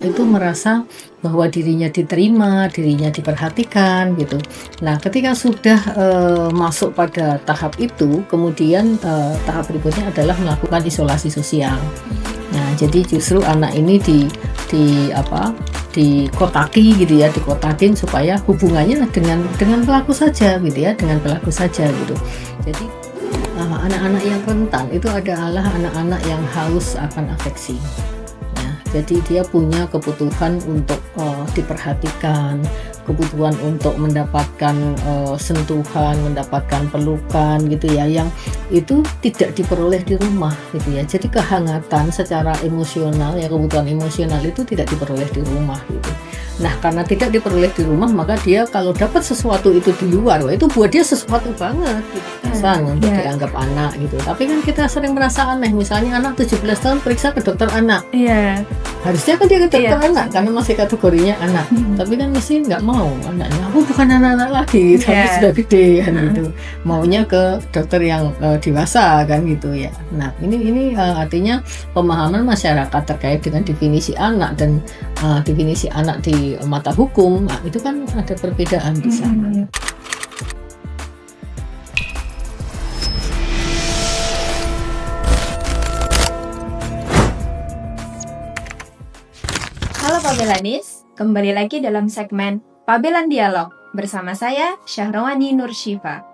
itu merasa bahwa dirinya diterima, dirinya diperhatikan gitu. Nah, ketika sudah masuk pada tahap itu, kemudian tahap berikutnya adalah melakukan isolasi sosial. Nah, jadi justru anak ini dikotaki gitu ya, dikotakin supaya hubungannya dengan pelaku saja gitu ya, dengan pelaku saja gitu. Jadi anak-anak yang rentan itu adalah anak-anak yang haus akan afeksi. Ya, jadi dia punya kebutuhan untuk diperhatikan, kebutuhan untuk mendapatkan sentuhan, mendapatkan pelukan gitu ya, yang itu tidak diperoleh di rumah gitu ya. Jadi kehangatan secara emosional ya, kebutuhan emosional itu tidak diperoleh di rumah gitu. Nah, karena tidak diperoleh di rumah, maka dia kalau dapat sesuatu itu di luar, wah itu buat dia sesuatu banget gitu. Untuk dianggap anak gitu. Tapi kan kita sering merasa aneh, misalnya anak 17 tahun periksa ke dokter anak. Harusnya kan dia ke dokter anak karena masih kategorinya anak. Tapi kan mesti nggak mau anaknya, aku bukan anak-anak lagi, tapi sudah gede kan gitu. Maunya ke dokter yang dewasa kan gitu ya. Nah, ini artinya pemahaman masyarakat terkait dengan definisi anak dan definisi anak di mata hukum, itu kan ada perbedaan di sana. Halo Pabelanis, kembali lagi dalam segmen Pabelan Dialog bersama saya Syahrawani Nursyifa.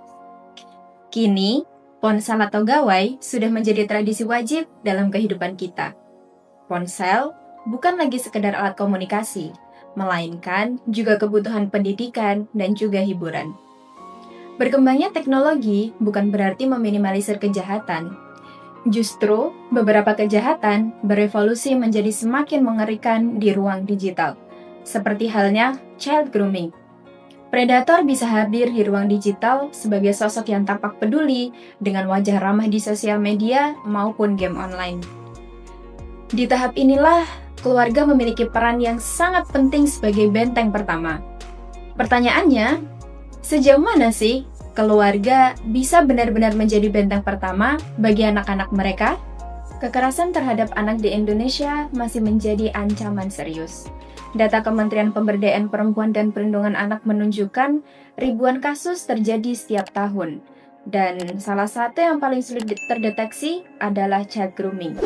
Kini, ponsel atau gawai sudah menjadi tradisi wajib dalam kehidupan kita. Ponsel bukan lagi sekedar alat komunikasi, melainkan juga kebutuhan pendidikan dan juga hiburan. Berkembangnya teknologi bukan berarti meminimalisir kejahatan. Justru, beberapa kejahatan berevolusi menjadi semakin mengerikan di ruang digital, seperti halnya child grooming. Predator bisa hadir di ruang digital sebagai sosok yang tampak peduli dengan wajah ramah di sosial media maupun game online. Di tahap inilah, keluarga memiliki peran yang sangat penting sebagai benteng pertama. Pertanyaannya, sejauh mana sih keluarga bisa benar-benar menjadi benteng pertama bagi anak-anak mereka? Kekerasan terhadap anak di Indonesia masih menjadi ancaman serius. Data Kementerian Pemberdayaan Perempuan dan Perlindungan Anak menunjukkan ribuan kasus terjadi setiap tahun. Dan salah satu yang paling sulit terdeteksi adalah child grooming.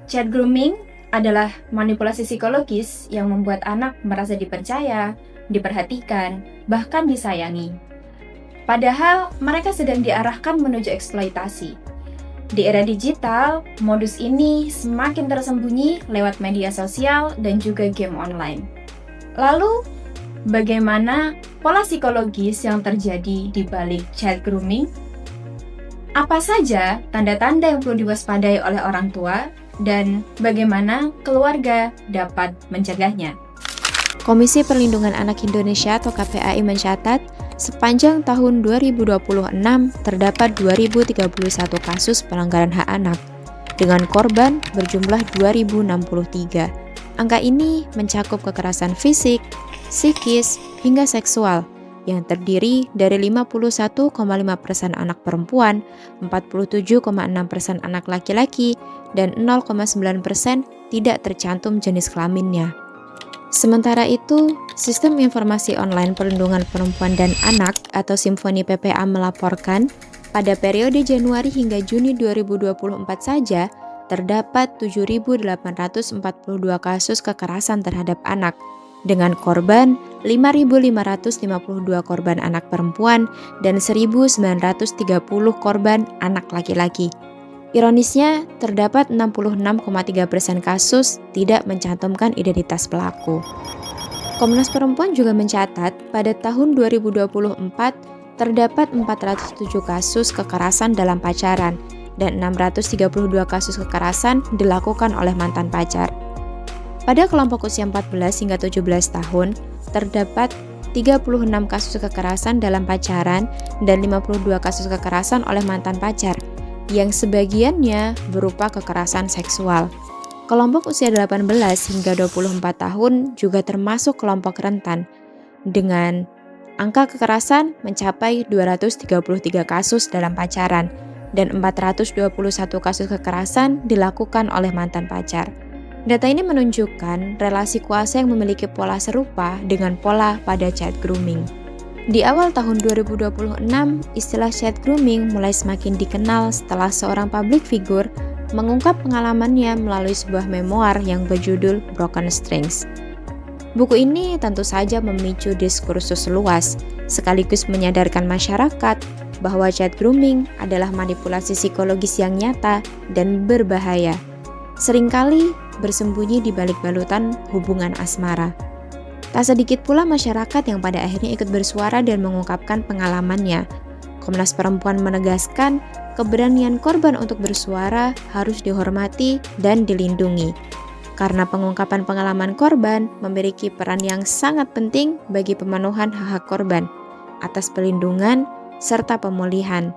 Child grooming adalah manipulasi psikologis yang membuat anak merasa dipercaya, diperhatikan, bahkan disayangi. Padahal mereka sedang diarahkan menuju eksploitasi. Di era digital, modus ini semakin tersembunyi lewat media sosial dan juga game online. Lalu, bagaimana pola psikologis yang terjadi di balik child grooming? Apa saja tanda-tanda yang perlu diwaspadai oleh orang tua dan bagaimana keluarga dapat mencegahnya? Komisi Perlindungan Anak Indonesia atau KPAI mencatat, sepanjang tahun 2026 terdapat 2031 kasus pelanggaran hak anak, dengan korban berjumlah 2063. Angka ini mencakup kekerasan fisik, psikis, hingga seksual, yang terdiri dari 51,5% anak perempuan, 47,6% anak laki-laki, dan 0,9% tidak tercantum jenis kelaminnya. Sementara itu, Sistem Informasi Online Perlindungan Perempuan dan Anak atau Simfoni PPA melaporkan, pada periode Januari hingga Juni 2024 saja, terdapat 7.842 kasus kekerasan terhadap anak, dengan korban 5.552 korban anak perempuan dan 1.930 korban anak laki-laki. Ironisnya, terdapat 66,3% kasus tidak mencantumkan identitas pelaku. Komnas Perempuan juga mencatat, pada tahun 2024 terdapat 407 kasus kekerasan dalam pacaran dan 632 kasus kekerasan dilakukan oleh mantan pacar. Pada kelompok usia 14 hingga 17 tahun, terdapat 36 kasus kekerasan dalam pacaran dan 52 kasus kekerasan oleh mantan pacar, yang sebagiannya berupa kekerasan seksual. Kelompok usia 18 hingga 24 tahun juga termasuk kelompok rentan, dengan angka kekerasan mencapai 233 kasus dalam pacaran dan 421 kasus kekerasan dilakukan oleh mantan pacar. Data ini menunjukkan relasi kuasa yang memiliki pola serupa dengan pola pada chat grooming. Di awal tahun 2026, istilah chat grooming mulai semakin dikenal setelah seorang public figure mengungkap pengalamannya melalui sebuah memoir yang berjudul Broken Strings. Buku ini tentu saja memicu diskursus luas, sekaligus menyadarkan masyarakat bahwa chat grooming adalah manipulasi psikologis yang nyata dan berbahaya, seringkali bersembunyi di balik balutan hubungan asmara. Tak sedikit pula masyarakat yang pada akhirnya ikut bersuara dan mengungkapkan pengalamannya. Komnas Perempuan menegaskan keberanian korban untuk bersuara harus dihormati dan dilindungi, karena pengungkapan pengalaman korban memiliki peran yang sangat penting bagi pemenuhan hak-hak korban atas perlindungan serta pemulihan.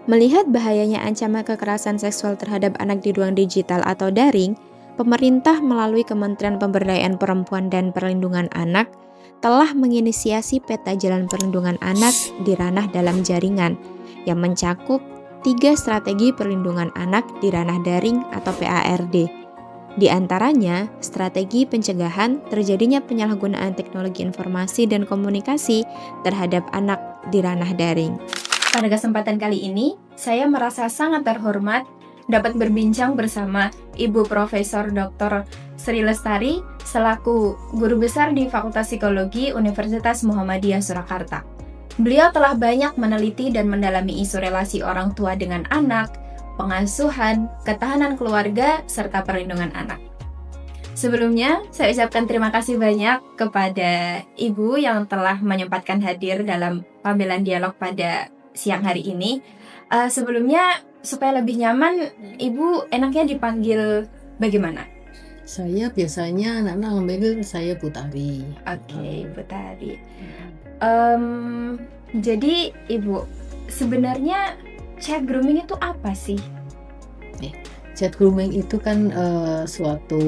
Melihat bahayanya ancaman kekerasan seksual terhadap anak di ruang digital atau daring, pemerintah melalui Kementerian Pemberdayaan Perempuan dan Perlindungan Anak telah menginisiasi peta jalan perlindungan anak di ranah dalam jaringan yang mencakup 3 strategi perlindungan anak di ranah daring atau PARD. Di antaranya, strategi pencegahan terjadinya penyalahgunaan teknologi informasi dan komunikasi terhadap anak di ranah daring. Pada kesempatan kali ini, saya merasa sangat terhormat dapat berbincang bersama Ibu Profesor Dr. Sri Lestari selaku Guru Besar di Fakultas Psikologi Universitas Muhammadiyah Surakarta. Beliau telah banyak meneliti dan mendalami isu relasi orang tua dengan anak, pengasuhan, ketahanan keluarga, serta perlindungan anak. Sebelumnya, saya ucapkan terima kasih banyak kepada Ibu yang telah menyempatkan hadir dalam pambilan dialog pada siang hari ini. Sebelumnya, supaya lebih nyaman, Ibu enaknya dipanggil bagaimana? Saya biasanya anak-anak manggil saya Bu Tari. Oke, Bu Tari. Jadi Ibu, sebenarnya chat grooming itu apa sih? Chat grooming itu kan suatu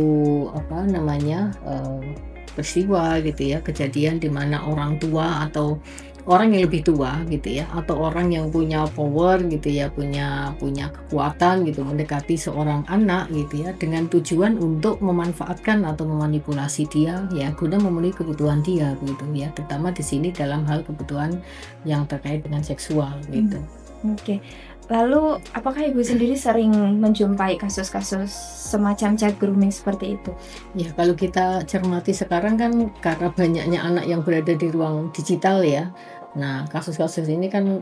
peristiwa gitu ya, kejadian di mana orang tua atau orang yang lebih tua gitu ya, atau orang yang punya power gitu ya, punya kekuatan gitu, mendekati seorang anak gitu ya, dengan tujuan untuk memanfaatkan atau memanipulasi dia ya, guna memenuhi kebutuhan dia gitu ya, terutama di sini dalam hal kebutuhan yang terkait dengan seksual gitu. Oke. Lalu, apakah Ibu sendiri sering menjumpai kasus-kasus semacam chat grooming seperti itu? Ya, kalau kita cermati sekarang kan karena banyaknya anak yang berada di ruang digital ya. Nah, kasus-kasus ini kan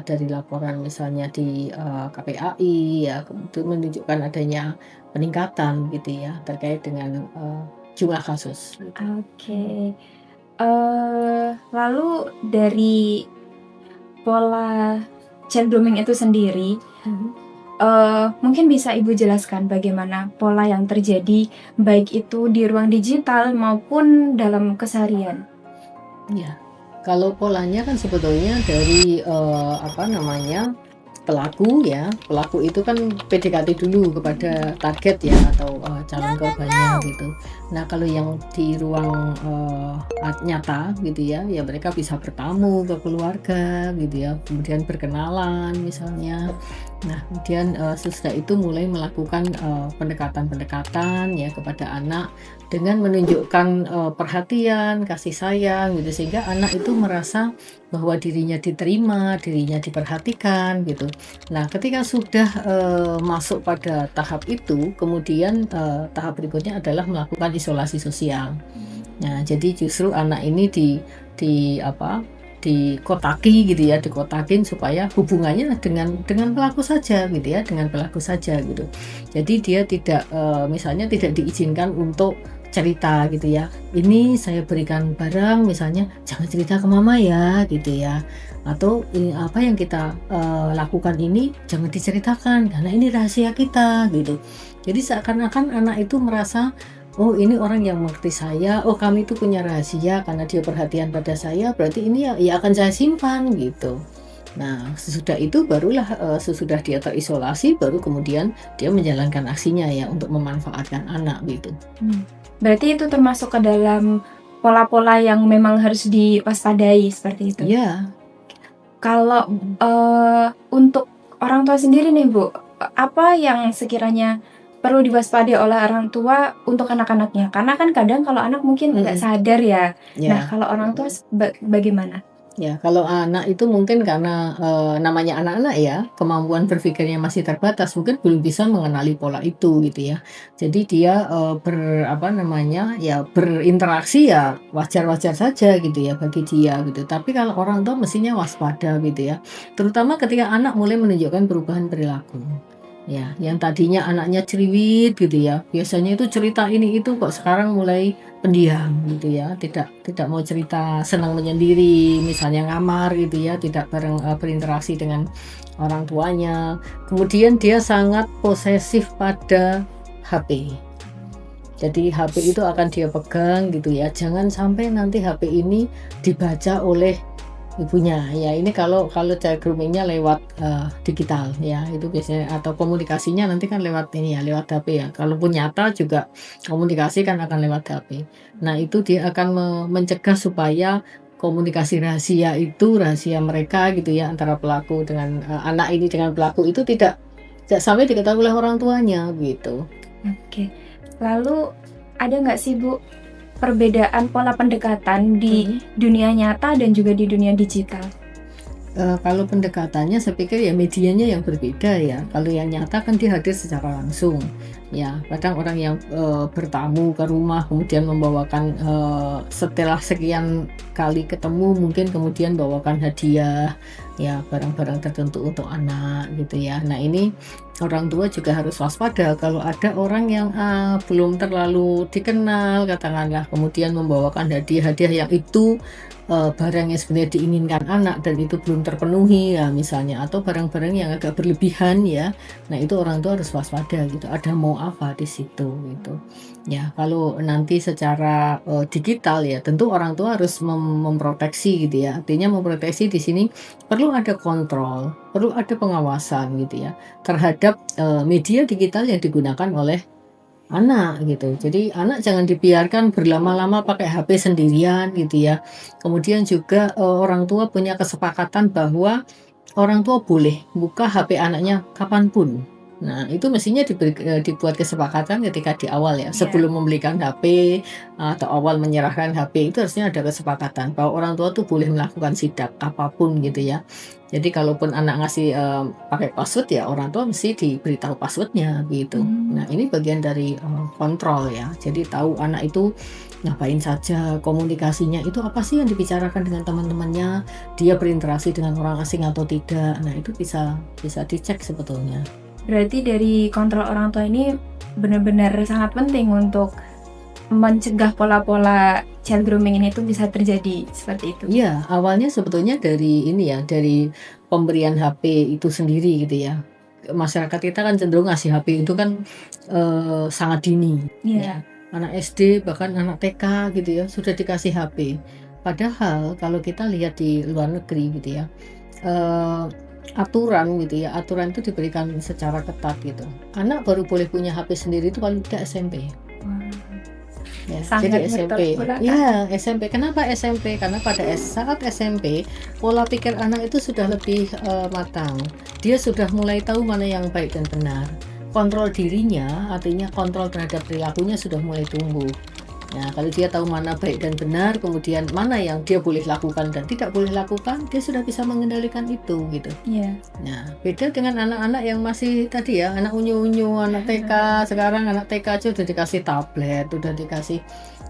dari laporan misalnya di KPAI ya, itu menunjukkan adanya peningkatan gitu ya terkait dengan jumlah kasus. Oke. Lalu dari pola chat grooming itu sendiri, mungkin bisa Ibu jelaskan bagaimana pola yang terjadi baik itu di ruang digital maupun dalam keseharian? Ya, kalau polanya kan sebetulnya dari pelaku ya, pelaku itu kan PDKT dulu kepada target ya atau calon korbannya gitu. Nah, kalau yang di ruang nyata gitu ya, ya mereka bisa bertamu ke keluarga gitu ya, kemudian berkenalan misalnya. Nah, kemudian sesudah itu mulai melakukan pendekatan-pendekatan ya kepada anak dengan menunjukkan perhatian, kasih sayang gitu, sehingga anak itu merasa bahwa dirinya diterima, dirinya diperhatikan gitu. Nah, ketika sudah masuk pada tahap itu, kemudian tahap berikutnya adalah melakukan isolasi sosial. Nah, jadi justru anak ini dikotaki gitu ya, dikotakin supaya hubungannya dengan pelaku saja gitu ya, dengan pelaku saja gitu. Jadi dia tidak misalnya tidak diizinkan untuk cerita gitu ya, ini saya berikan barang misalnya, jangan cerita ke mama ya gitu ya, atau apa yang kita lakukan ini jangan diceritakan karena ini rahasia kita gitu. Jadi seakan-akan anak itu merasa, oh ini orang yang mengerti saya, oh kami itu punya rahasia karena dia perhatian pada saya, berarti ini ya akan saya simpan gitu. Nah, sesudah itu barulah sesudah dia terisolasi, baru kemudian dia menjalankan aksinya ya untuk memanfaatkan anak gitu. Berarti itu termasuk ke dalam pola-pola yang memang harus diwaspadai seperti itu? Iya. Kalau untuk orang tua sendiri nih Bu, apa yang sekiranya perlu diwaspadai oleh orang tua untuk anak-anaknya? Karena kan kadang kalau anak mungkin nggak sadar ya. Nah, Ya, kalau orang tua bagaimana? ya, kalau anak itu mungkin karena namanya anak-anak ya, kemampuan berpikirnya masih terbatas, mungkin belum bisa mengenali pola itu gitu ya. Jadi dia apa namanya ya, berinteraksi ya wajar-wajar saja gitu ya bagi dia gitu. Tapi kalau orang tua mestinya waspada gitu ya. Terutama ketika anak mulai menunjukkan perubahan perilaku. Ya, yang tadinya anaknya cerewet gitu ya, biasanya itu cerita ini itu kok sekarang mulai pendiam gitu ya, tidak mau cerita, senang menyendiri, misalnya ngamar gitu ya, tidak berinteraksi dengan orang tuanya. Kemudian dia sangat posesif pada HP. Jadi HP itu akan dia pegang gitu ya, jangan sampai nanti HP ini dibaca oleh ibunya. Ya ini kalau child grooming-nya lewat digital ya, itu biasanya, atau komunikasinya nanti kan lewat ini ya, lewat HP ya. Kalaupun nyata juga komunikasi kan akan lewat HP. Nah, itu dia akan mencegah supaya komunikasi rahasia itu, rahasia mereka gitu ya, antara pelaku dengan anak ini dengan pelaku itu tidak sampai diketahui oleh orang tuanya gitu. Oke. Lalu ada nggak sih Bu perbedaan pola pendekatan di dunia nyata dan juga di dunia digital? Kalau pendekatannya saya pikir ya medianya yang berbeda ya. Kalau yang nyata kan dia hadir secara langsung. Ya, kadang orang yang bertamu ke rumah kemudian membawakan setelah sekian kali ketemu mungkin kemudian bawakan hadiah ya, barang-barang tertentu untuk anak gitu ya. Nah, ini orang tua juga harus waspada kalau ada orang yang belum terlalu dikenal katakanlah kemudian membawakan hadiah-hadiah yang itu barang yang sebenarnya diinginkan anak dan itu belum terpenuhi ya misalnya, atau barang-barang yang agak berlebihan ya. Nah, itu orang tua harus waspada gitu, ada mau apa di situ gitu. Ya, kalau nanti secara digital ya tentu orang tua harus memproteksi gitu ya. Artinya memproteksi di sini perlu ada kontrol, perlu ada pengawasan gitu ya terhadap media digital yang digunakan oleh anak gitu. Jadi anak jangan dibiarkan berlama-lama pakai HP sendirian gitu ya. Kemudian juga orang tua punya kesepakatan bahwa orang tua boleh buka HP anaknya kapanpun. Nah, itu mestinya dibuat kesepakatan ketika di awal ya, sebelum membelikan HP atau awal menyerahkan HP itu harusnya ada kesepakatan bahwa orang tua tuh boleh melakukan sidak apapun gitu ya. Jadi kalaupun anak ngasih pakai password ya orang tua mesti diberitahu passwordnya gitu. Nah, ini bagian dari kontrol ya. Jadi tahu anak itu ngapain saja, komunikasinya itu apa sih yang dibicarakan dengan teman-temannya, dia berinteraksi dengan orang asing atau tidak. Nah, itu bisa dicek sebetulnya. Berarti dari kontrol orang tua ini benar-benar sangat penting untuk mencegah pola-pola child grooming ini tuh bisa terjadi seperti itu. Iya, awalnya sebetulnya dari ini ya, dari pemberian HP itu sendiri gitu ya. Masyarakat kita kan cenderung ngasih HP itu kan sangat dini. Ya. Anak SD bahkan anak TK gitu ya sudah dikasih HP. Padahal kalau kita lihat di luar negeri gitu ya, aturan gitu ya, aturan itu diberikan secara ketat gitu. Anak baru boleh punya HP sendiri itu paling tidak SMP. Ya, Sangat jadi SMP. Ya, SMP. Kenapa SMP? Karena pada saat SMP pola pikir anak itu sudah lebih matang. Dia sudah mulai tahu mana yang baik dan benar. Kontrol dirinya, artinya kontrol terhadap perilakunya sudah mulai tumbuh. Nah, kalau dia tahu mana baik dan benar, kemudian mana yang dia boleh lakukan dan tidak boleh lakukan, dia sudah bisa mengendalikan itu gitu. Nah, beda dengan anak-anak yang masih tadi ya, anak unyu-unyu, anak TK, sekarang anak TK aja udah dikasih tablet, udah dikasih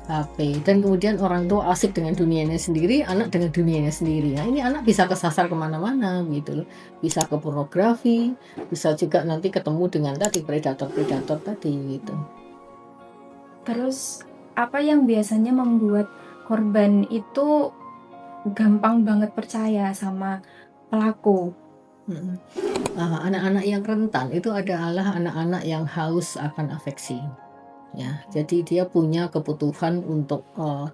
HP, dan kemudian orang tua asik dengan dunianya sendiri, anak dengan dunianya sendiri. Nah, ini anak bisa kesasar kemana-mana gitu loh, bisa ke pornografi, bisa juga nanti ketemu dengan tadi predator-predator tadi gitu. Terus apa yang biasanya membuat korban itu gampang banget percaya sama pelaku? Anak-anak yang rentan itu adalah anak-anak yang haus akan afeksi. ya. Jadi dia punya kebutuhan untuk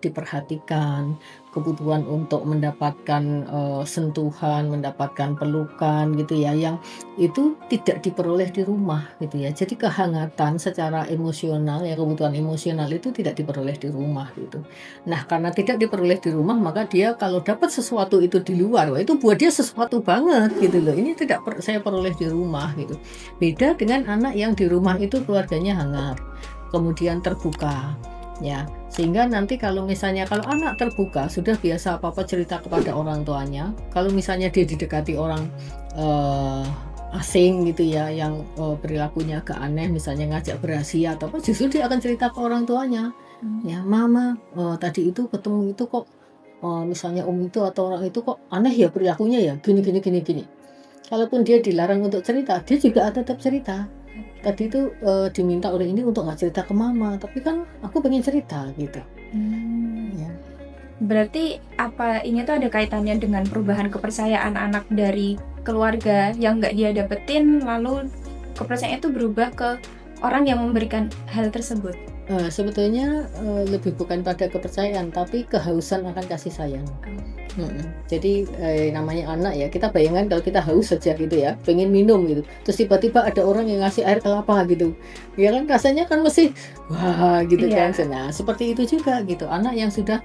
diperhatikan, kebutuhan untuk mendapatkan sentuhan, mendapatkan pelukan gitu ya, yang itu tidak diperoleh di rumah gitu ya. Jadi kehangatan secara emosional ya, kebutuhan emosional itu tidak diperoleh di rumah gitu. Nah, karena tidak diperoleh di rumah, maka dia kalau dapat sesuatu itu di luar, wah itu buat dia sesuatu banget gitu loh. Ini tidak saya peroleh di rumah gitu. Beda dengan anak yang di rumah itu keluarganya hangat, kemudian terbuka, ya. Sehingga nanti kalau misalnya kalau anak terbuka, sudah biasa apa-apa cerita kepada orang tuanya. Kalau misalnya dia didekati orang eh, asing gitu ya, yang perilakunya agak aneh, misalnya ngajak berasia atau apa, justru dia akan cerita ke orang tuanya. Ya, mama, tadi itu ketemu itu kok, misalnya om itu atau orang itu kok aneh ya perilakunya ya, gini gini gini gini. Kalaupun dia dilarang untuk cerita, dia juga tetap cerita. Tadi itu diminta oleh ini untuk nggak cerita ke mama, tapi kan aku pengen cerita gitu. Ya. Berarti apa ini tuh ada kaitannya dengan perubahan kepercayaan anak dari keluarga yang nggak dia dapetin, lalu kepercayaan itu berubah ke orang yang memberikan hal tersebut? Sebetulnya lebih bukan pada kepercayaan, tapi kehausan akan kasih sayang. Jadi namanya anak ya, kita bayangkan kalau kita haus saja gitu ya, pengen minum gitu, terus tiba-tiba ada orang yang ngasih air kelapa gitu, ya kan rasanya kan mesti wah gitu Iya. kan. Nah seperti itu juga gitu, anak yang sudah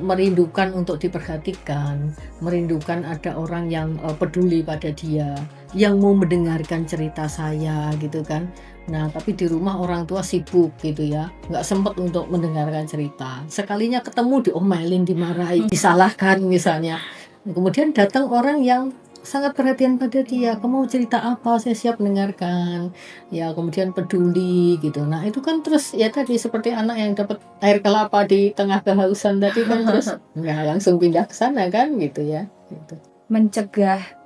merindukan untuk diperhatikan, merindukan ada orang yang peduli pada dia, yang mau mendengarkan cerita saya gitu kan. Nah, tapi di rumah orang tua sibuk gitu ya, nggak sempat untuk mendengarkan cerita. Sekalinya ketemu diomelin, dimarahi, disalahkan misalnya. Kemudian datang orang yang sangat perhatian pada dia, kamu mau cerita apa, saya siap mendengarkan. Ya, kemudian peduli gitu. Nah, itu kan terus ya tadi seperti anak yang dapat air kelapa di tengah kehausan tadi kan terus nggak langsung pindah ke sana kan gitu ya. Gitu. Mencegah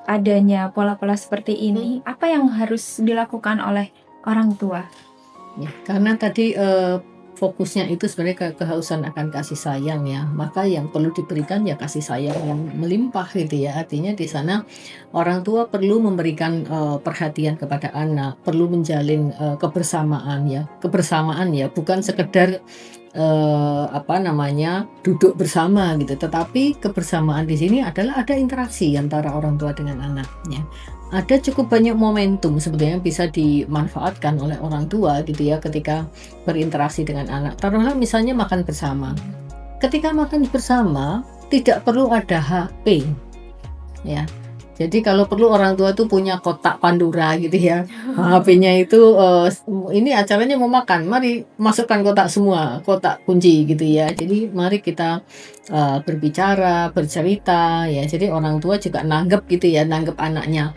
adanya pola-pola seperti ini, apa yang harus dilakukan oleh orang tua? Ya, karena tadi fokusnya itu sebenarnya ke kehausan akan kasih sayang ya, maka yang perlu diberikan ya kasih sayang yang melimpah gitu ya. Artinya di sana orang tua perlu memberikan perhatian kepada anak, perlu menjalin kebersamaan ya, bukan sekedar duduk bersama gitu, tetapi kebersamaan di sini adalah ada interaksi antara orang tua dengan anaknya. Ada cukup banyak momentum sebetulnya bisa dimanfaatkan oleh orang tua gitu ya ketika berinteraksi dengan anak. Taruhlah misalnya makan bersama. Ketika makan bersama tidak perlu ada HP ya. Jadi kalau perlu orang tua tuh punya kotak Pandora gitu ya. HP-nya itu ini acaranya mau makan, mari masukkan kotak semua, kotak kunci gitu ya. Jadi mari kita berbicara, bercerita ya. Jadi orang tua juga nanggep gitu ya, nanggep anaknya.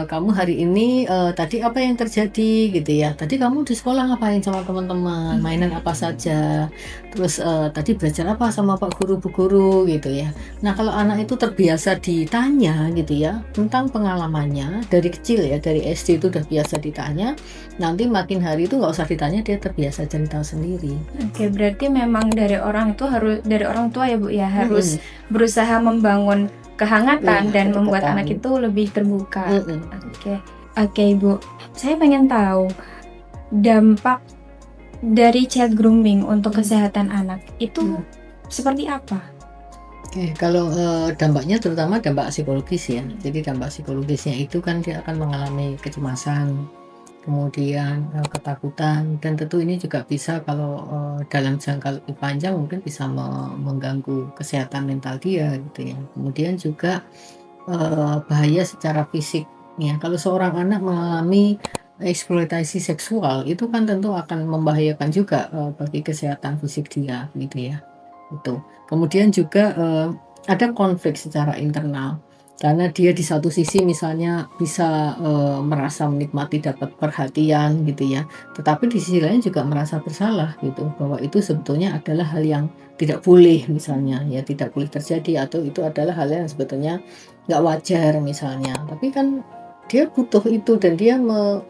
Kamu hari ini tadi apa yang terjadi gitu ya. Tadi kamu di sekolah ngapain sama teman-teman, mainan apa saja. Terus tadi belajar apa sama Pak Guru, Bu Guru gitu ya. Nah, kalau anak itu terbiasa ditanya gitu ya tentang pengalamannya dari kecil ya, dari SD itu udah biasa ditanya, nanti makin hari itu nggak usah ditanya, dia terbiasa cerita sendiri. Oke, berarti memang dari orang tua ya Bu ya, harus berusaha membangun kehangatan Ya, dan membuat kedekatan. anak itu lebih terbuka. Oke Ibu, saya pengen tahu dampak dari child grooming untuk kesehatan anak itu seperti apa? Oke, kalau dampaknya terutama dampak psikologis ya. Jadi dampak psikologisnya itu kan dia akan mengalami kecemasan, kemudian ketakutan, dan tentu ini juga bisa kalau dalam jangka lebih panjang mungkin bisa mengganggu kesehatan mental dia gitu ya. Kemudian juga bahaya secara fisik ya. Kalau seorang anak mengalami eksploitasi seksual itu kan tentu akan membahayakan juga bagi kesehatan fisik dia gitu ya. Itu. Kemudian juga ada konflik secara internal karena dia di satu sisi misalnya bisa merasa menikmati dapat perhatian gitu ya, tetapi di sisi lain juga merasa bersalah gitu bahwa itu sebetulnya adalah hal yang tidak boleh misalnya ya, tidak boleh terjadi, atau itu adalah hal yang sebetulnya nggak wajar misalnya, tapi kan dia butuh itu dan dia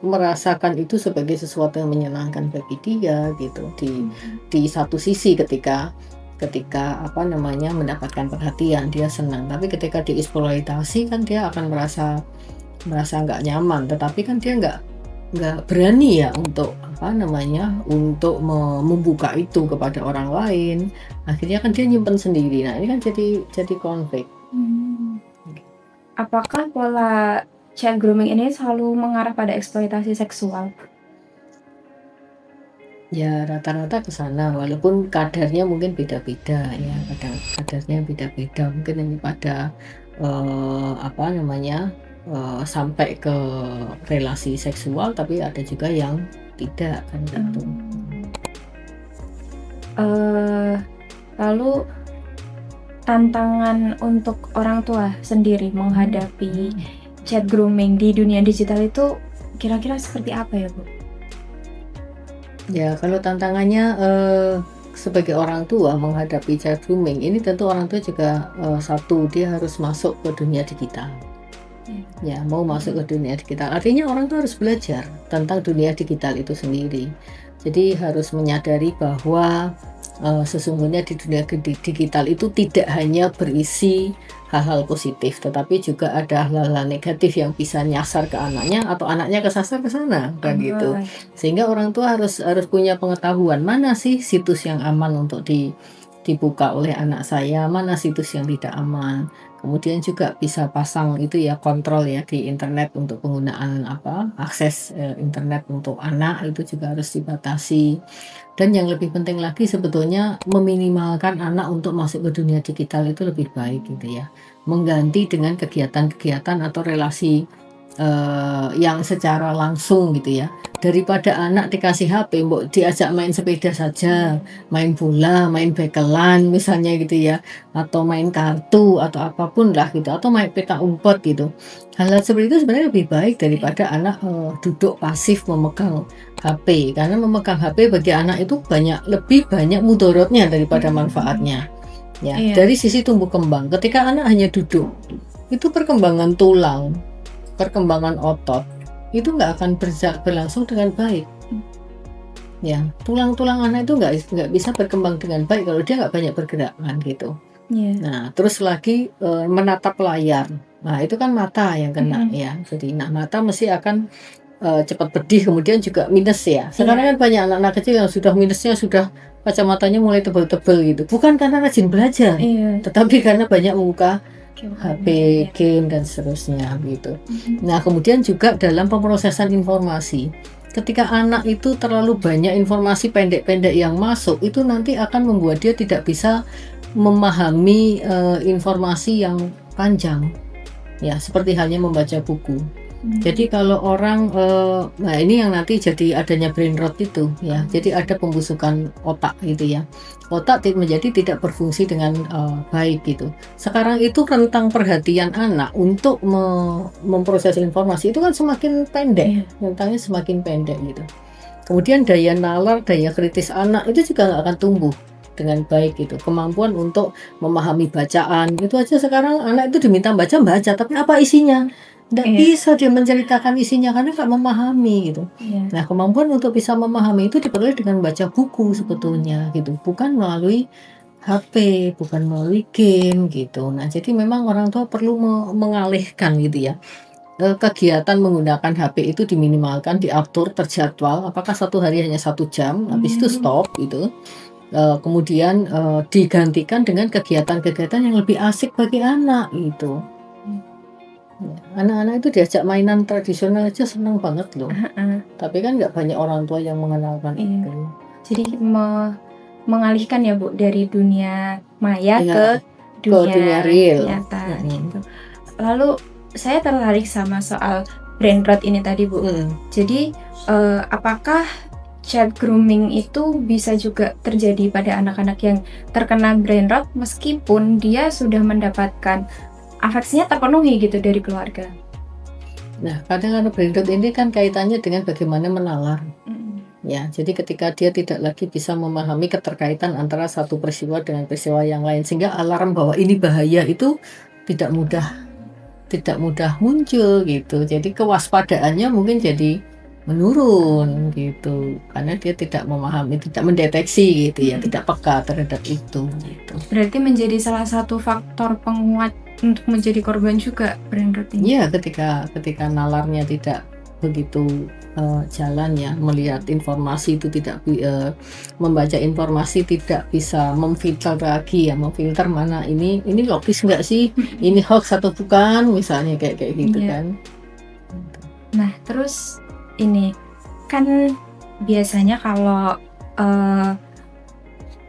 merasakan itu sebagai sesuatu yang menyenangkan bagi dia gitu di satu sisi ketika mendapatkan perhatian dia senang, tapi ketika dieksploitasi kan dia akan merasa nggak nyaman, tetapi kan dia nggak berani ya untuk untuk membuka itu kepada orang lain. Akhirnya kan dia nyimpen sendiri. Nah, ini kan jadi konflik. Apakah pola child grooming ini selalu mengarah pada eksploitasi seksual? Ya rata-rata ke sana, walaupun kadarnya mungkin beda-beda ya, kadarnya beda-beda. Mungkin ini pada sampai ke relasi seksual, tapi ada juga yang tidak kan gitu. Lalu tantangan untuk orang tua sendiri menghadapi child grooming di dunia digital itu kira-kira seperti apa ya, Bu? Ya, kalau tantangannya sebagai orang tua menghadapi child grooming, ini tentu orang tua juga satu, dia harus masuk ke dunia digital. Ya, mau masuk ke dunia digital. Artinya orang tua harus belajar tentang dunia digital itu sendiri. Jadi harus menyadari bahwa sesungguhnya di dunia digital itu tidak hanya berisi hal-hal positif, tetapi juga ada hal-hal negatif yang bisa nyasar ke anaknya atau anaknya kesasar ke sana kan gitu. Sehingga orang tua harus punya pengetahuan mana sih situs yang aman untuk dibuka oleh anak saya, mana situs yang tidak aman. Kemudian juga bisa pasang itu ya, kontrol ya di internet untuk penggunaan akses internet untuk anak, itu juga harus dibatasi. Dan yang lebih penting lagi sebetulnya meminimalkan anak untuk masuk ke dunia digital itu lebih baik gitu ya. Mengganti dengan kegiatan-kegiatan atau relasi yang secara langsung gitu ya. Daripada anak dikasih HP, mbok diajak main sepeda saja, main bola, main bekelan misalnya gitu ya, atau main kartu atau apapun lah gitu, atau main petak umpet gitu. Hal-hal seperti itu sebenarnya lebih baik daripada anak duduk pasif memegang HP, karena memegang HP bagi anak itu lebih banyak mudorotnya daripada manfaatnya. Ya, dari sisi tumbuh kembang, ketika anak hanya duduk, itu perkembangan tulang, perkembangan otot itu nggak akan berlangsung dengan baik. Ya, tulang-tulang anak itu nggak bisa berkembang dengan baik kalau dia nggak banyak bergerak kan gitu. Nah, terus lagi menatap layar. Nah, itu kan mata yang kena ya. Jadi, mata mesti akan cepat pedih, kemudian juga minus ya. Sekarang kan banyak anak-anak kecil yang sudah minusnya, sudah kacamatanya mulai tebal-tebal gitu. Bukan karena rajin belajar, tetapi karena banyak membuka HP, game dan seterusnya gitu. Nah, kemudian juga dalam pemrosesan informasi, ketika anak itu terlalu banyak informasi pendek-pendek yang masuk, itu nanti akan membuat dia tidak bisa memahami informasi yang panjang. Ya, seperti halnya membaca buku. Jadi kalau orang, nah ini yang nanti jadi adanya brain rot itu ya. Jadi ada pembusukan otak gitu ya. Otak menjadi tidak berfungsi dengan baik gitu. Sekarang itu rentang perhatian anak untuk memproses informasi itu kan semakin pendek, rentangnya semakin pendek gitu. Kemudian daya nalar, daya kritis anak itu juga nggak akan tumbuh dengan baik gitu. Kemampuan untuk memahami bacaan itu aja sekarang anak itu diminta baca, tapi apa isinya? Nggak bisa dia menceritakan isinya karena nggak memahami gitu. Nah, kemampuan untuk bisa memahami itu diperoleh dengan baca buku sebetulnya gitu, bukan melalui HP, bukan melalui game gitu. Nah, jadi memang orang tua perlu mengalihkan gitu ya. Kegiatan menggunakan HP itu diminimalkan, diatur, terjadwal. Apakah satu hari hanya 1 jam, habis itu stop gitu. Kemudian digantikan dengan kegiatan-kegiatan yang lebih asik bagi anak gitu. Anak-anak itu diajak mainan tradisional aja senang banget loh. Tapi kan nggak banyak orang tua yang mengenalkan itu. Jadi mengalihkan ya Bu dari dunia maya ke dunia real nyata gitu. Lalu saya tertarik sama soal brain rot ini tadi Bu. Jadi apakah child grooming itu bisa juga terjadi pada anak-anak yang terkena brain rot meskipun dia sudah mendapatkan afeksinya terpenuhi gitu dari keluarga? Nah, kadang brain rot ini kan kaitannya dengan bagaimana menalar. Ya, jadi ketika dia tidak lagi bisa memahami keterkaitan antara satu peristiwa dengan peristiwa yang lain, sehingga alarm bahwa ini bahaya itu tidak mudah muncul gitu. Jadi kewaspadaannya mungkin jadi menurun gitu, karena dia tidak memahami, tidak mendeteksi gitu ya, tidak peka terhadap itu gitu. Berarti menjadi salah satu faktor penguat untuk menjadi korban juga brain rot ini. Iya, ketika nalarnya tidak begitu jalan ya, melihat informasi itu membaca informasi tidak bisa memfilter lagi ya, memfilter mana ini logis nggak sih, ini hoax atau bukan, misalnya kayak gitu Iya. kan. Nah, terus ini kan biasanya kalau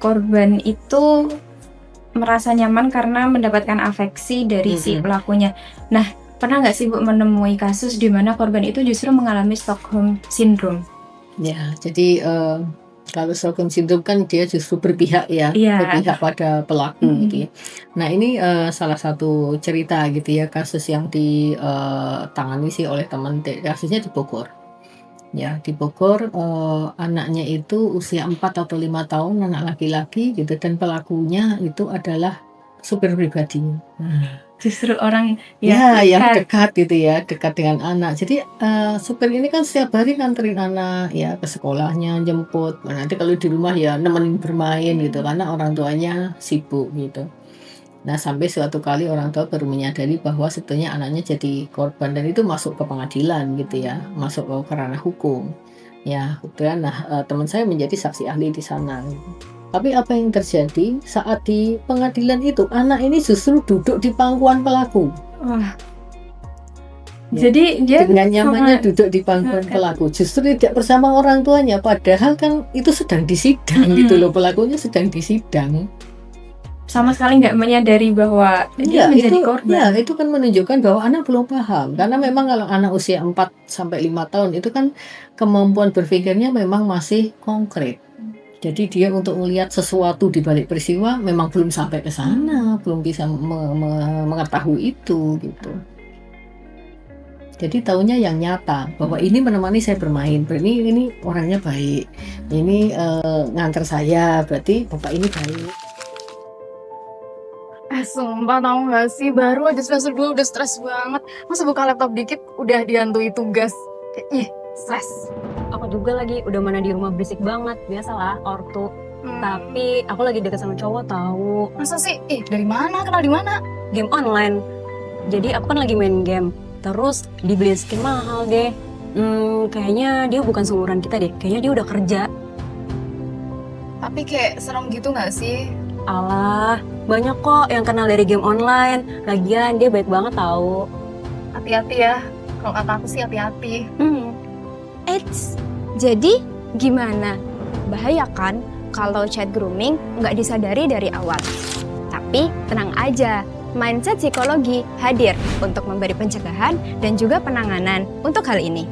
korban itu merasa nyaman karena mendapatkan afeksi dari si pelakunya. Nah, pernah nggak sih Bu menemui kasus di mana korban itu justru mengalami Stockholm Syndrome? Ya, jadi kalau Stockholm Syndrome kan dia justru berpihak ya, Iya. berpihak pada pelaku gitu ya. Nah ini salah satu cerita gitu ya, kasus yang ditangani sih oleh teman, kasusnya di Bogor. Ya, di Bogor anaknya itu usia 4 atau 5 tahun, anak laki-laki gitu, dan pelakunya itu adalah supir pribadi. Justru orang Ya, yang dekat. dekat gitu ya, dekat dengan anak. Jadi supir ini kan setiap hari nganterin anak ya ke sekolahnya, jemput. Nanti kalau di rumah ya nemenin bermain gitu, karena orang tuanya sibuk gitu. Nah, sampai suatu kali orang tua baru menyadari bahwa sebetulnya anaknya jadi korban, dan itu masuk ke pengadilan gitu ya, masuk ke ranah hukum. Ya, kebetulan teman saya menjadi saksi ahli di sana. Tapi apa yang terjadi saat di pengadilan itu, anak ini justru duduk di pangkuan pelaku. Wah. Ya, Jadi dia dengan nyamannya duduk di pangkuan pelaku, justru tidak bersama orang tuanya, padahal kan itu sedang disidang gitu loh, pelakunya sedang disidang. sama sekali nggak menyadari bahwa dia menjadi korban. Ya, itu kan menunjukkan bahwa anak belum paham. Karena memang kalau anak usia 4 sampai 5 tahun itu kan kemampuan berpikirnya memang masih konkret. Jadi dia untuk melihat sesuatu di balik peristiwa memang belum sampai ke sana, belum bisa mengetahui itu gitu. Jadi taunya yang nyata bahwa ini menemani saya bermain, ini orangnya baik, ini nganter saya, berarti bapak ini baik. Sumpah tau gak sih, baru aja semester 2 udah stres banget. Masa buka laptop dikit udah dihantui tugas. Ih, stres. Aku juga lagi udah mana di rumah berisik banget, biasalah ortu. Tapi aku lagi deket sama cowok tahu. Masa sih? Dari mana? Kenal di mana? Game online. Jadi aku kan lagi main game. Terus dibeliin skin mahal deh. Kayaknya dia bukan seumuran kita deh. Kayaknya dia udah kerja. Tapi kayak serem gitu gak sih? Alah, banyak kok yang kenal dari game online. Lagian dia baik banget tahu. Hati-hati ya. Kalau kata aku sih hati-hati. Eits, jadi gimana? Bahaya kan kalau chat grooming nggak disadari dari awal? Tapi tenang aja, Mindset Psikologi hadir untuk memberi pencegahan dan juga penanganan untuk hal ini.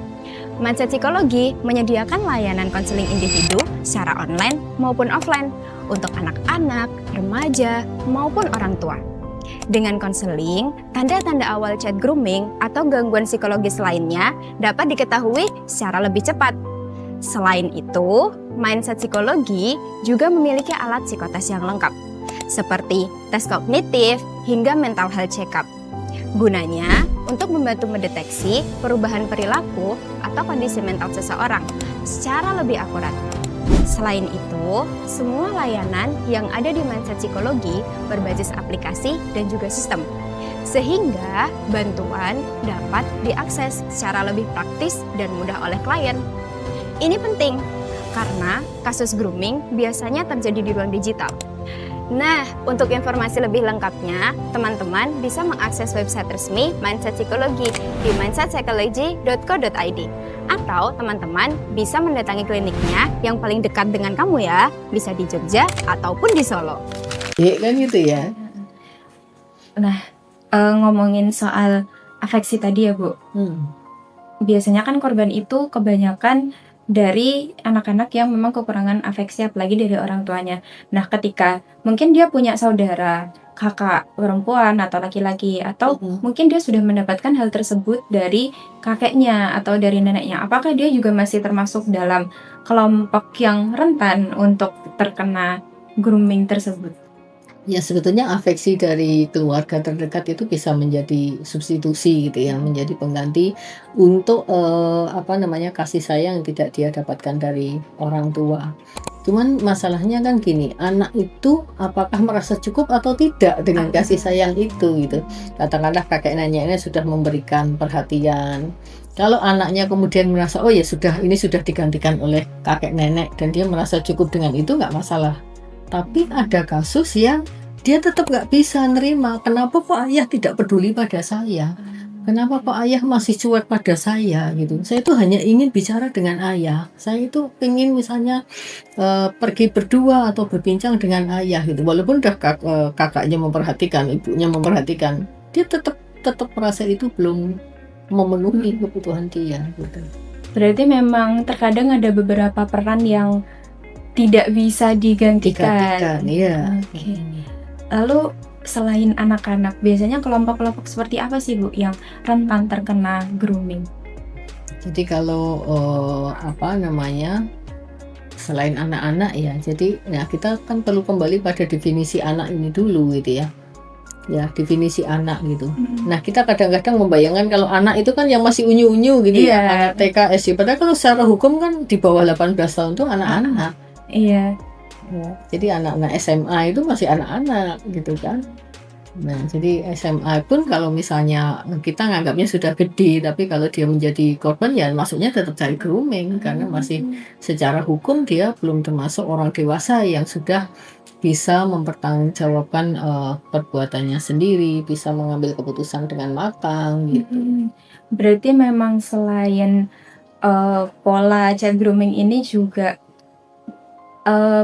Mindset Psikologi menyediakan layanan konseling individu secara online maupun offline untuk anak-anak, remaja, maupun orang tua. Dengan konseling, tanda-tanda awal chat grooming atau gangguan psikologis lainnya dapat diketahui secara lebih cepat. Selain itu, Mindset Psikologi juga memiliki alat psikotes yang lengkap, seperti tes kognitif hingga mental health check-up. Gunanya untuk membantu mendeteksi perubahan perilaku atau kondisi mental seseorang secara lebih akurat. Selain itu, semua layanan yang ada di Mindset Psikologi berbasis aplikasi dan juga sistem, sehingga bantuan dapat diakses secara lebih praktis dan mudah oleh klien. Ini penting, karena kasus grooming biasanya terjadi di ruang digital. Nah, untuk informasi lebih lengkapnya, teman-teman bisa mengakses website resmi Mindset Psikologi di mindsetpsychology.co.id. Atau teman-teman bisa mendatangi kliniknya yang paling dekat dengan kamu ya, bisa di Jogja ataupun di Solo. Iya kan gitu ya. Nah, ngomongin soal afeksi tadi ya Bu, biasanya kan korban itu kebanyakan dari anak-anak yang memang kekurangan afeksi, apalagi dari orang tuanya. Nah, ketika mungkin dia punya saudara, kakak perempuan atau laki-laki, atau mungkin dia sudah mendapatkan hal tersebut dari kakeknya atau dari neneknya, apakah dia juga masih termasuk dalam kelompok yang rentan untuk terkena grooming tersebut? Ya, sebetulnya afeksi dari keluarga terdekat itu bisa menjadi substitusi gitu ya, menjadi pengganti untuk kasih sayang yang tidak dia dapatkan dari orang tua. Cuman masalahnya kan gini, anak itu apakah merasa cukup atau tidak dengan kasih sayang itu gitu. Katakanlah kakek neneknya sudah memberikan perhatian. Kalau anaknya kemudian merasa oh ya sudah, ini sudah digantikan oleh kakek nenek dan dia merasa cukup dengan itu, nggak masalah. Tapi ada kasus yang dia tetap nggak bisa nerima. Kenapa kok ayah tidak peduli pada saya? Kenapa kok ayah masih cuek pada saya gitu? Saya itu hanya ingin bicara dengan ayah. Saya itu ingin misalnya pergi berdua atau berbincang dengan ayah gitu. Walaupun udah kakaknya memperhatikan, ibunya memperhatikan, dia tetap merasa itu belum memenuhi kebutuhan dia gitu. Berarti memang terkadang ada beberapa peran yang tidak bisa digantikan. Iya. Oke. Lalu selain anak-anak, biasanya kelompok-kelompok seperti apa sih Bu yang rentan terkena grooming? Jadi kalau selain anak-anak ya, jadi ya kita kan perlu kembali pada definisi anak ini dulu gitu ya. Ya, definisi anak gitu. Nah, kita kadang-kadang membayangkan kalau anak itu kan yang masih unyu-unyu gitu ya, anak TK, SD. Padahal kalau secara hukum kan di bawah 18 tahun itu anak-anak. Iya. Ya, jadi anak-anak SMA itu masih anak-anak gitu kan. Nah, jadi SMA pun kalau misalnya kita nganggapnya sudah gede, tapi kalau dia menjadi korban ya masuknya tetap cari grooming karena masih secara hukum dia belum termasuk orang dewasa yang sudah bisa mempertanggungjawabkan perbuatannya sendiri, bisa mengambil keputusan dengan matang gitu. Berarti memang selain pola child grooming ini juga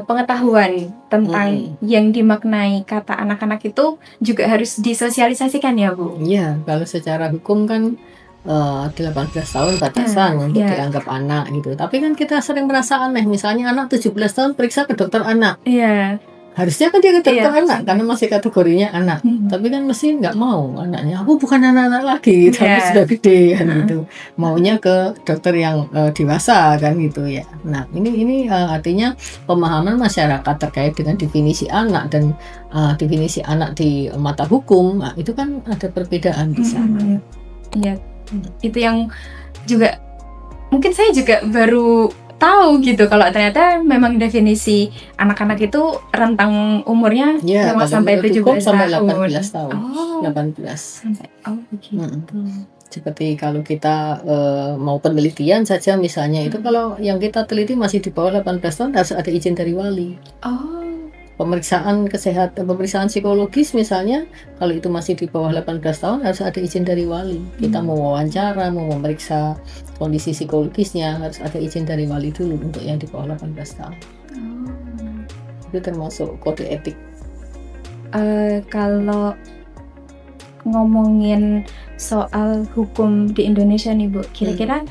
pengetahuan tentang yang dimaknai kata anak-anak itu juga harus disosialisasikan ya Bu? Iya, kalau secara hukum kan 18 tahun batasan untuk dianggap anak gitu. Tapi kan kita sering merasa aneh, misalnya anak 17 tahun periksa ke dokter anak. Iya. Harusnya kan dia ke dokter anak karena masih kategorinya anak. Tapi kan mesti nggak mau anaknya. Aku bukan anak-anak lagi, tapi sudah gede kan gitu. Maunya ke dokter yang dewasa kan gitu ya. Nah ini artinya pemahaman masyarakat terkait dengan definisi anak dan definisi anak di mata hukum, nah, itu kan ada perbedaan di sana. Iya, itu yang juga mungkin saya juga baru tahu gitu kalau ternyata memang definisi anak-anak itu rentang umurnya memang sampai 17 sampai tahun. 18 tahun. 18. Begitu. Seperti kalau kita mau penelitian saja misalnya itu kalau yang kita teliti masih di bawah 18 tahun harus ada izin dari wali. Pemeriksaan kesehatan, pemeriksaan psikologis misalnya, kalau itu masih di bawah 18 tahun harus ada izin dari wali. Kita mau wawancara, mau memeriksa kondisi psikologisnya harus ada izin dari wali dulu untuk yang di bawah 18 tahun. Itu termasuk kode etik. Kalau ngomongin soal hukum di Indonesia nih Bu, kira-kira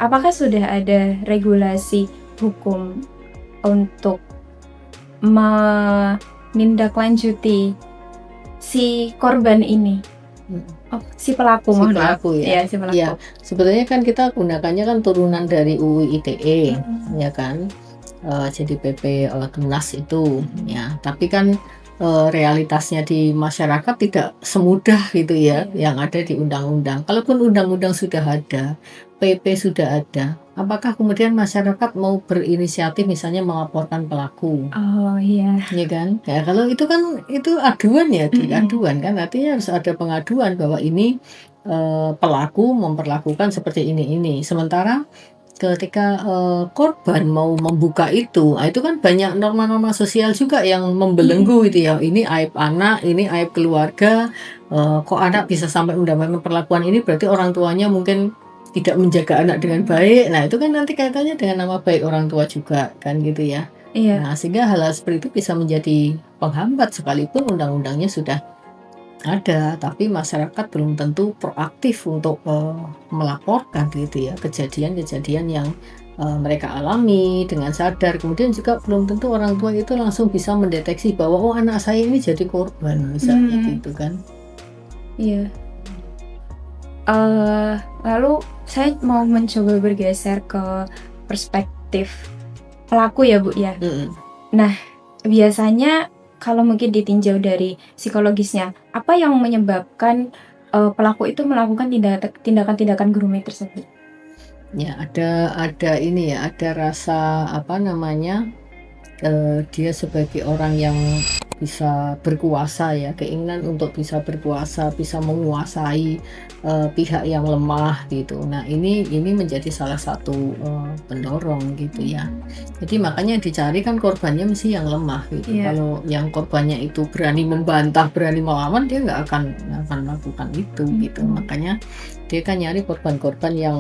apakah sudah ada regulasi hukum untuk menindaklanjuti si korban ini? Si pelaku ya. Si pelaku. Ya, sebetulnya kan kita gunakannya kan turunan dari UU ITE, ya kan. Jadi PP Tunas itu, ya. Tapi kan realitasnya di masyarakat tidak semudah gitu ya, yang ada di undang-undang. Kalaupun undang-undang sudah ada, PP sudah ada, apakah kemudian masyarakat mau berinisiatif misalnya melaporkan pelaku? Oh iya. Ya kan? Ya kalau itu kan itu aduan ya, aduan kan artinya harus ada pengaduan bahwa ini pelaku memperlakukan seperti ini. Sementara ketika korban mau membuka itu kan banyak norma-norma sosial juga yang membelenggu gitu ya. Ini aib anak, ini aib keluarga. Kok anak bisa sampai mendapatkan perlakuan ini berarti orang tuanya mungkin tidak menjaga anak dengan baik. Nah, itu kan nanti kaitannya dengan nama baik orang tua juga kan gitu ya. Iya. Nah, sehingga hal-hal seperti itu bisa menjadi penghambat sekalipun undang-undangnya sudah ada, tapi masyarakat belum tentu proaktif untuk melaporkan gitu ya kejadian-kejadian yang mereka alami dengan sadar. Kemudian juga belum tentu orang tua itu langsung bisa mendeteksi bahwa oh anak saya ini jadi korban misalnya gitu kan. Iya. Lalu saya mau mencoba bergeser ke perspektif pelaku ya Bu ya. Nah, biasanya kalau mungkin ditinjau dari psikologisnya, apa yang menyebabkan pelaku itu melakukan tindakan-tindakan grooming tersebut? Ya, ada ini ya, ada rasa dia sebagai orang yang bisa berkuasa ya, keinginan untuk bisa berkuasa, bisa menguasai pihak yang lemah gitu. Nah ini menjadi salah satu pendorong gitu ya. Jadi makanya dicari kan korbannya mesti yang lemah gitu. Iya. Kalau yang korbannya itu berani membantah, berani melawan, dia nggak akan melakukan itu gitu. Makanya dia kan nyari korban-korban yang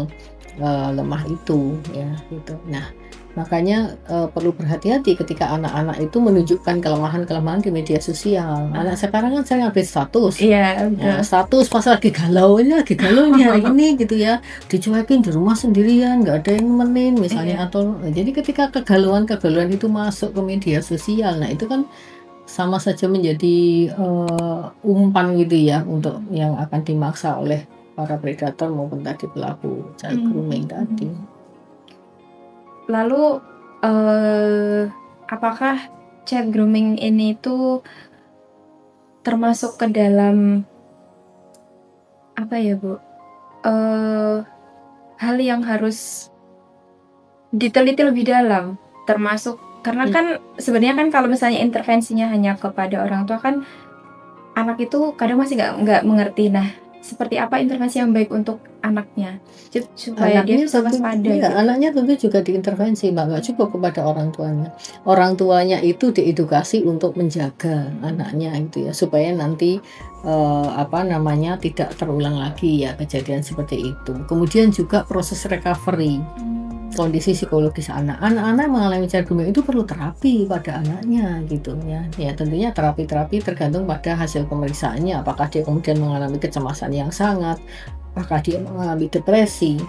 lemah itu ya gitu. Nah makanya perlu berhati-hati ketika anak-anak itu menunjukkan kelemahan-kelemahan di media sosial. Anak sekarang kan sering update status. Iya, Ya, betul. status pas lagi galau ini hari ini gitu ya, dicuekin di rumah sendirian, nggak ada yang nemenin misalnya, atau jadi ketika kegalauan itu masuk ke media sosial, nah itu kan sama saja menjadi umpan gitu ya untuk yang akan dimaksa oleh para predator maupun tadi pelaku child grooming tadi. Lalu apakah child grooming ini tuh termasuk ke dalam apa ya Bu? Hal yang harus diteliti lebih dalam, termasuk karena kan sebenarnya kan kalau misalnya intervensinya hanya kepada orang tua kan anak itu kadang masih nggak mengerti. Nah, seperti apa intervensi yang baik untuk anaknya supaya dia bisa waspada gitu. Anaknya tentu juga diintervensi, Mbak, nggak cukup kepada orang tuanya. Orang tuanya itu diedukasi untuk menjaga anaknya gitu ya, supaya nanti tidak terulang lagi ya kejadian seperti itu. Kemudian juga proses recovery, kondisi psikologis anak-anak mengalami child grooming itu perlu terapi pada anaknya gitu ya. Ya tentunya terapi tergantung pada hasil pemeriksaannya, apakah dia kemudian mengalami kecemasan yang sangat, apakah dia mengalami depresi,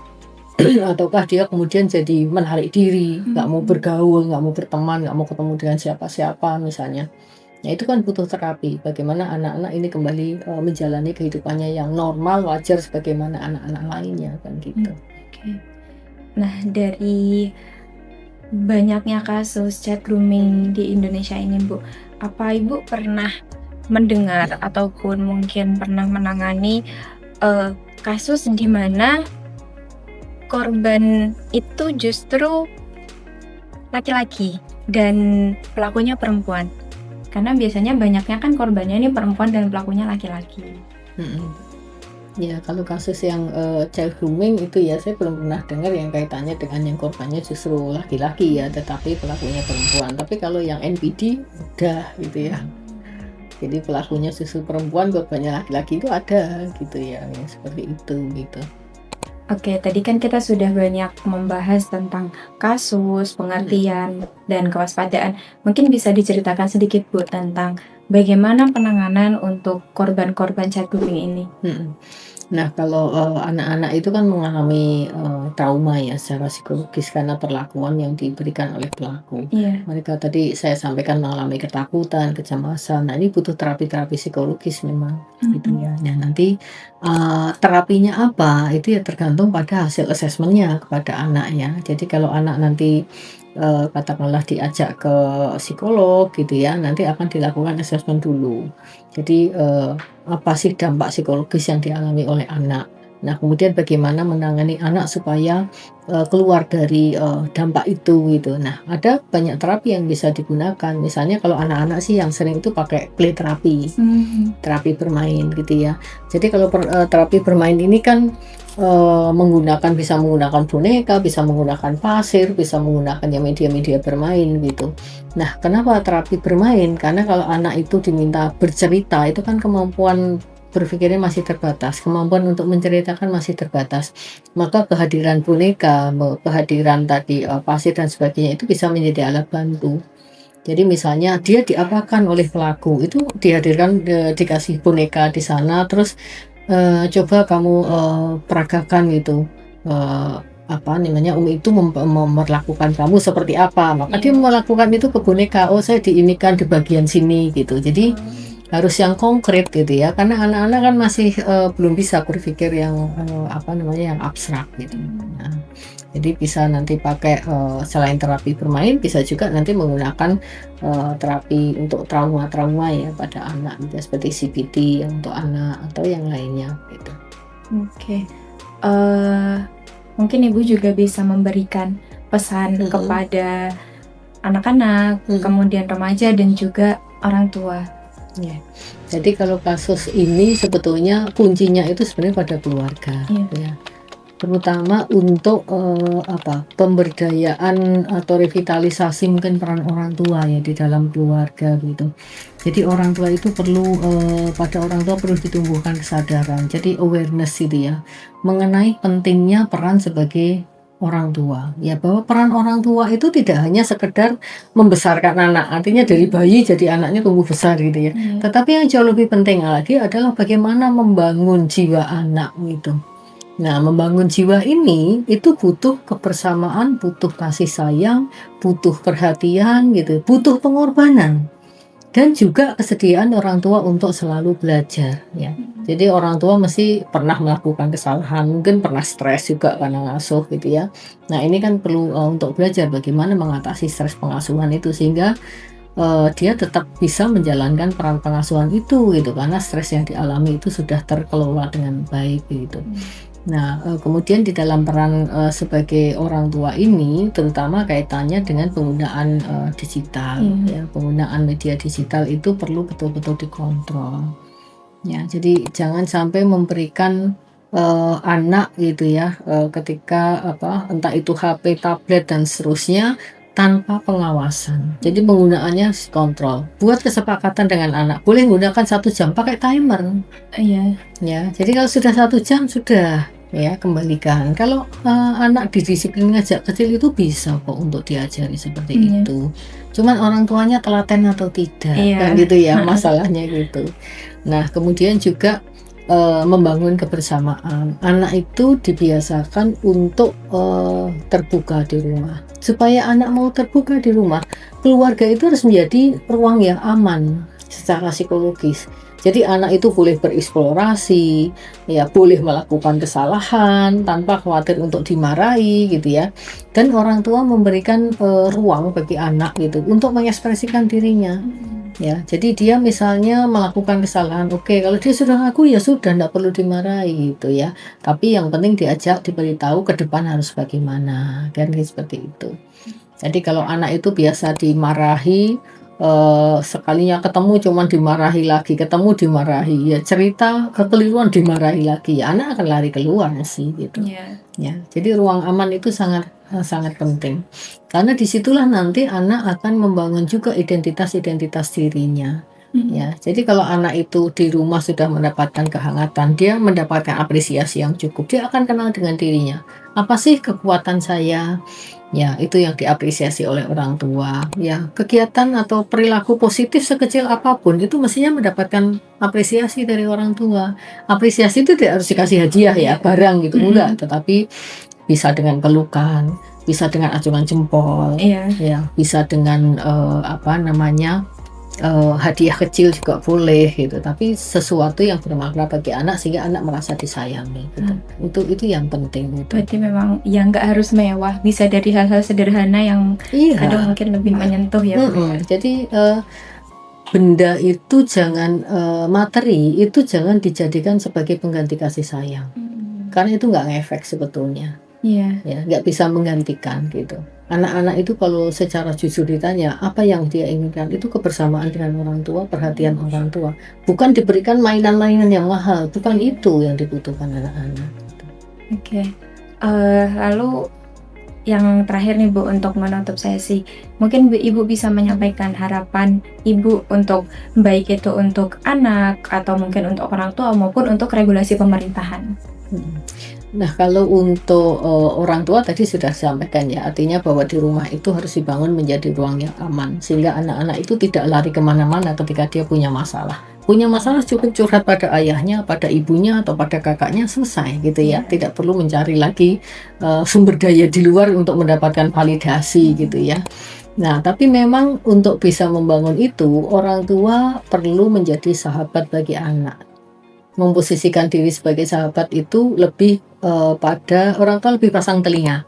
ataukah dia kemudian jadi menarik diri, nggak mau bergaul, nggak mau berteman, nggak mau ketemu dengan siapa-siapa misalnya. Nah itu kan butuh terapi, bagaimana anak-anak ini kembali menjalani kehidupannya yang normal, wajar sebagaimana anak-anak lainnya kan gitu. Oke. Nah, dari banyaknya kasus child grooming di Indonesia ini, Bu, apa Ibu pernah mendengar ataupun mungkin pernah menangani kasus di mana korban itu justru laki-laki dan pelakunya perempuan? Karena biasanya banyaknya kan korbannya ini perempuan dan pelakunya laki-laki. Ya kalau kasus yang child grooming itu ya saya belum pernah dengar yang kaitannya dengan yang korbannya justru laki-laki ya, tetapi pelakunya perempuan. Tapi kalau yang NPD udah gitu ya. Jadi pelakunya justru perempuan, korbannya laki-laki itu ada gitu ya, yang seperti itu gitu. Oke, tadi kan kita sudah banyak membahas tentang kasus, pengertian, dan kewaspadaan. Mungkin bisa diceritakan sedikit Bu tentang bagaimana penanganan untuk korban-korban child grooming ini. Nah kalau anak-anak itu kan mengalami trauma ya secara psikologis karena perlakuan yang diberikan oleh pelaku. Iya. Mereka tadi saya sampaikan mengalami ketakutan, kecemasan. Nah ini butuh terapi-terapi psikologis memang gitu ya. Nah nanti terapinya apa itu ya tergantung pada hasil asesmennya kepada anak ya. Jadi kalau anak nanti katakanlah diajak ke psikolog gitu ya, nanti akan dilakukan asesmen dulu. Jadi apa sih dampak psikologis yang dialami oleh anak. Nah kemudian bagaimana menangani anak supaya keluar dari dampak itu gitu. Nah ada banyak terapi yang bisa digunakan. Misalnya kalau anak-anak sih yang sering itu pakai play terapi, terapi bermain gitu ya. Jadi kalau terapi bermain ini kan bisa menggunakan boneka, bisa menggunakan pasir, bisa menggunakan ya media-media bermain gitu. Nah kenapa terapi bermain? Karena kalau anak itu diminta bercerita itu kan kemampuan berpikirnya masih terbatas, kemampuan untuk menceritakan masih terbatas, maka kehadiran boneka, kehadiran tadi pasir dan sebagainya itu bisa menjadi alat bantu. Jadi misalnya dia diapakan oleh pelaku itu dihadirkan, dikasih boneka di sana, terus coba kamu peragakan gitu, itu memperlakukan kamu seperti apa, maka dia melakukan itu ke boneka. Oh saya diinikan di bagian sini gitu. Jadi harus yang konkret gitu ya, karena anak-anak kan masih belum bisa berpikir yang yang abstrak gitu. Nah, jadi bisa nanti pakai selain terapi bermain bisa juga nanti menggunakan terapi untuk trauma-trauma ya pada anak gitu, seperti CBT untuk anak atau yang lainnya gitu. Oke. Mungkin Ibu juga bisa memberikan pesan kepada anak-anak, Hmm. kemudian remaja dan juga orang tua. Ya. Jadi kalau kasus ini sebetulnya kuncinya itu sebenarnya pada keluarga, Iya. ya. Terutama untuk pemberdayaan atau revitalisasi mungkin peran orang tua ya di dalam keluarga gitu. Jadi orang tua itu perlu pada orang tua perlu ditumbuhkan kesadaran. Jadi awareness gitu ya mengenai pentingnya peran sebagai orang tua. Ya bahwa peran orang tua itu tidak hanya sekedar membesarkan anak, artinya dari bayi jadi anaknya tumbuh besar gitu ya. Iya. Tetapi yang jauh lebih penting lagi adalah bagaimana membangun jiwa anak gitu. Nah, membangun jiwa ini itu butuh kebersamaan, butuh kasih sayang, butuh perhatian gitu, butuh pengorbanan dan juga kesediaan orang tua untuk selalu belajar ya. Jadi orang tua mesti pernah melakukan kesalahan, mungkin pernah stres juga karena ngasuh gitu ya. Nah, ini kan perlu untuk belajar bagaimana mengatasi stres pengasuhan itu sehingga dia tetap bisa menjalankan peran pengasuhan itu gitu karena stres yang dialami itu sudah terkelola dengan baik gitu. Nah, kemudian di dalam peran sebagai orang tua ini terutama kaitannya dengan penggunaan digital ya, penggunaan media digital itu perlu betul-betul dikontrol. Ya, jadi jangan sampai memberikan anak gitu ya ketika entah itu HP, tablet dan seterusnya tanpa pengawasan. Jadi penggunaannya kontrol. Buat kesepakatan dengan anak, boleh menggunakan 1 jam pakai timer. Iya. Ya, jadi kalau sudah 1 jam sudah ya kembalikan. Kalau anak didisiplin ngajak kecil itu bisa kok untuk diajari seperti Iya. itu. Cuman orang tuanya telaten atau tidak, Iya. kan gitu ya masalahnya gitu. Nah, kemudian juga membangun kebersamaan. Anak itu dibiasakan untuk terbuka di rumah. Supaya anak mau terbuka di rumah, keluarga itu harus menjadi ruang yang aman secara psikologis. Jadi anak itu boleh bereksplorasi, ya boleh melakukan kesalahan tanpa khawatir untuk dimarahi gitu ya. Dan orang tua memberikan ruang bagi anak gitu untuk mengekspresikan dirinya. Ya, jadi dia misalnya melakukan kesalahan, oke, kalau dia sudah ngaku ya sudah, tidak perlu dimarahi gitu ya. Tapi yang penting diajak, diberitahu ke depan harus bagaimana, kan seperti itu. Jadi kalau anak itu biasa dimarahi, sekalinya ketemu cuman dimarahi lagi, ketemu dimarahi, ya cerita kekeliruan dimarahi lagi, ya anak akan lari keluar sih gitu. Iya. Ya, jadi ruang aman itu sangat penting. Karena disitulah nanti anak akan membangun juga identitas dirinya. Ya, jadi kalau anak itu di rumah sudah mendapatkan kehangatan, dia mendapatkan apresiasi yang cukup, dia akan kenal dengan dirinya. Apa sih kekuatan saya? Ya, itu yang diapresiasi oleh orang tua. Ya, kegiatan atau perilaku positif sekecil apapun itu mestinya mendapatkan apresiasi dari orang tua. Apresiasi itu tidak harus dikasih hadiah ya, barang gitu enggak, tetapi bisa dengan pelukan, bisa dengan acungan jempol, Iya. ya, bisa dengan hadiah kecil juga boleh gitu. Tapi sesuatu yang bermakna bagi anak sehingga anak merasa disayangi gitu. Itu yang penting gitu. Berarti memang yang nggak harus mewah, bisa dari hal-hal sederhana yang kadang mungkin lebih menyentuh ya. Jadi benda itu jangan materi itu jangan dijadikan sebagai pengganti kasih sayang. Karena itu nggak ngefek sebetulnya. Iya. Ya, nggak bisa menggantikan gitu. Anak-anak itu kalau secara jujur ditanya apa yang dia inginkan, itu kebersamaan dengan orang tua, perhatian orang tua, bukan diberikan mainan-mainan yang mahal, bukan itu yang dibutuhkan anak-anak. Oke. Lalu yang terakhir nih Bu, untuk menutup sesi, mungkin Ibu bisa menyampaikan harapan Ibu untuk baik itu untuk anak atau mungkin untuk orang tua maupun untuk regulasi pemerintahan. Nah, kalau untuk orang tua tadi sudah disampaikan ya, artinya bahwa di rumah itu harus dibangun menjadi ruang yang aman sehingga anak-anak itu tidak lari kemana-mana ketika dia punya masalah. Punya masalah cukup curhat pada ayahnya, pada ibunya atau pada kakaknya, selesai gitu ya. Tidak perlu mencari lagi sumber daya di luar untuk mendapatkan validasi gitu ya. Nah, tapi memang untuk bisa membangun itu orang tua perlu menjadi sahabat bagi anak. Memposisikan diri sebagai sahabat itu lebih pada orang tua lebih pasang telinga,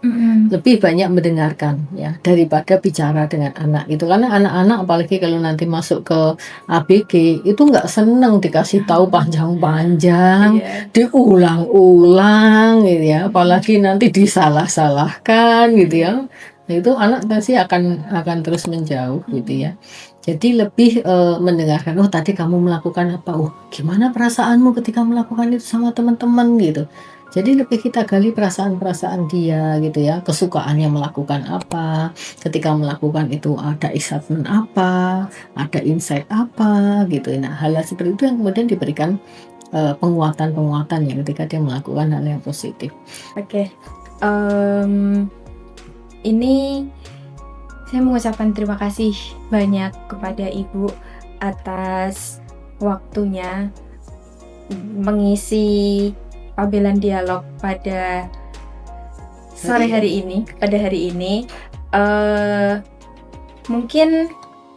lebih banyak mendengarkan ya daripada bicara dengan anak itu. Karena anak-anak apalagi kalau nanti masuk ke ABG itu nggak seneng dikasih tahu panjang-panjang, diulang-ulang gitu ya, apalagi nanti disalah-salahkan gitu ya. itu anak pasti akan terus menjauh gitu ya. Jadi lebih mendengarkan, oh tadi kamu melakukan apa, oh gimana perasaanmu ketika melakukan itu sama teman-teman gitu. Jadi lebih kita gali perasaan-perasaan dia gitu ya, kesukaannya melakukan apa, ketika melakukan itu ada excitement apa, ada insight apa gitu. Nah hal-hal seperti itu yang kemudian diberikan penguatan-penguatan ya ketika dia melakukan hal yang positif. Oke. Ini saya mengucapkan terima kasih banyak kepada Ibu atas waktunya mengisi pabelan dialog pada sore hari ini. Pada hari ini, mungkin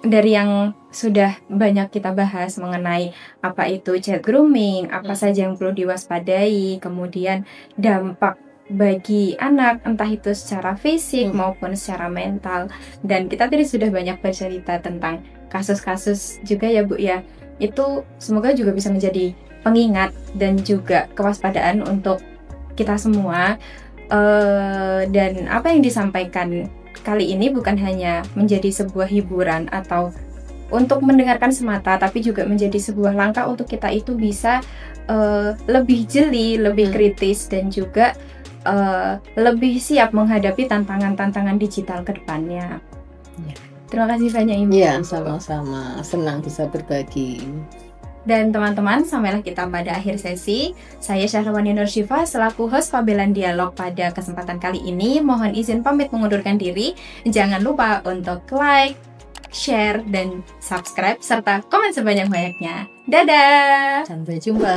dari yang sudah banyak kita bahas mengenai apa itu child grooming, apa saja yang perlu diwaspadai, kemudian dampak bagi anak, entah itu secara fisik maupun secara mental. Dan kita tadi sudah banyak bercerita tentang kasus-kasus juga ya Bu ya. Itu semoga juga bisa menjadi pengingat dan juga kewaspadaan untuk kita semua. Dan apa yang disampaikan kali ini bukan hanya menjadi sebuah hiburan atau untuk mendengarkan semata, tapi juga menjadi sebuah langkah untuk kita itu bisa lebih jeli, lebih kritis, dan juga lebih siap menghadapi tantangan-tantangan digital ke depannya. Ya. Terima kasih banyak Ibu. Iya, sama-sama. Senang bisa berbagi. Dan teman-teman, sampailah kita pada akhir sesi. Saya Syahrawani Nurshifa selaku host Pabelan Dialog pada kesempatan kali ini. Mohon izin pamit mengundurkan diri. Jangan lupa untuk like, share, dan subscribe, serta komen sebanyak-banyaknya. Dadah! Sampai jumpa.